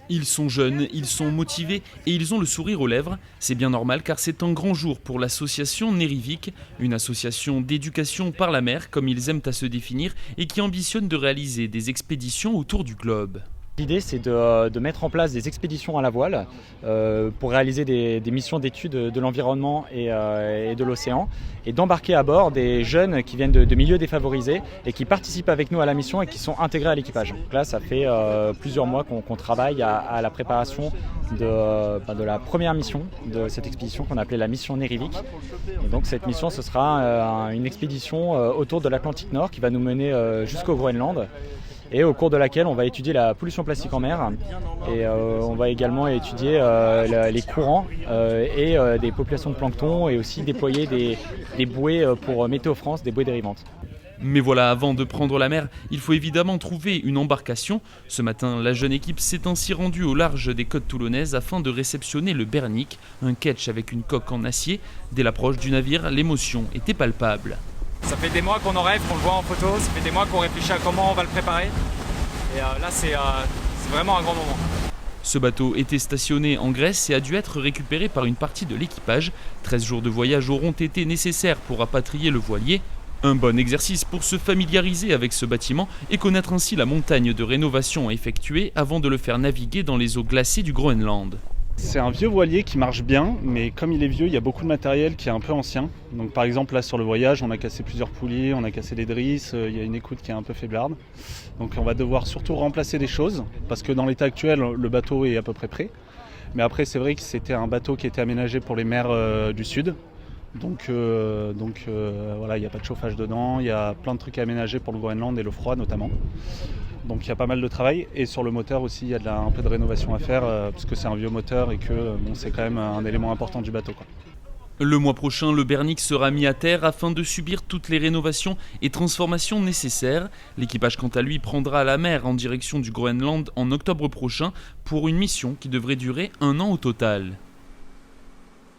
Ils sont jeunes, ils sont motivés et ils ont le sourire aux lèvres. C'est bien normal car c'est un grand jour pour l'association Nérivic, une association d'éducation par la mer comme ils aiment à se définir et qui ambitionne de réaliser des expéditions autour du globe. L'idée, c'est de mettre en place des expéditions à la voile pour réaliser des missions d'études de l'environnement et de l'océan et d'embarquer à bord des jeunes qui viennent de milieux défavorisés et qui participent avec nous à la mission et qui sont intégrés à l'équipage. Donc là, ça fait plusieurs mois qu'on travaille à la préparation de la première mission de cette expédition qu'on appelait la mission Nérivic. Et donc cette mission, ce sera une expédition autour de l'Atlantique Nord qui va nous mener jusqu'au Groenland, et au cours de laquelle on va étudier la pollution plastique en mer et on va également étudier les courants et des populations de plancton et aussi déployer des bouées pour Météo France, des bouées dérivantes. Mais voilà, avant de prendre la mer, il faut évidemment trouver une embarcation. Ce matin, la jeune équipe s'est ainsi rendue au large des côtes toulonnaises afin de réceptionner le Bernic, un ketch avec une coque en acier. Dès l'approche du navire, l'émotion était palpable. Ça fait des mois qu'on en rêve, qu'on le voit en photo, ça fait des mois qu'on réfléchit à comment on va le préparer. Et là, c'est vraiment un grand moment. Ce bateau était stationné en Grèce et a dû être récupéré par une partie de l'équipage. 13 jours de voyage auront été nécessaires pour rapatrier le voilier. Un bon exercice pour se familiariser avec ce bâtiment et connaître ainsi la montagne de rénovation effectuée avant de le faire naviguer dans les eaux glacées du Groenland. C'est un vieux voilier qui marche bien, mais comme il est vieux, il y a beaucoup de matériel qui est un peu ancien. Donc par exemple là sur le voyage, on a cassé plusieurs poulies, on a cassé des drisses, il y a une écoute qui est un peu faiblarde. Donc on va devoir surtout remplacer des choses, parce que dans l'état actuel, le bateau est à peu près prêt. Mais après c'est vrai que c'était un bateau qui était aménagé pour les mers du sud. Donc voilà, il n'y a pas de chauffage dedans, il y a plein de trucs à aménager pour le Groenland et le froid notamment. Donc il y a pas mal de travail et sur le moteur aussi il y a un peu de rénovation à faire parce que c'est un vieux moteur et que c'est quand même un élément important du bateau, quoi. Le mois prochain, le Bernic sera mis à terre afin de subir toutes les rénovations et transformations nécessaires. L'équipage quant à lui prendra la mer en direction du Groenland en octobre prochain pour une mission qui devrait durer 1 an au total.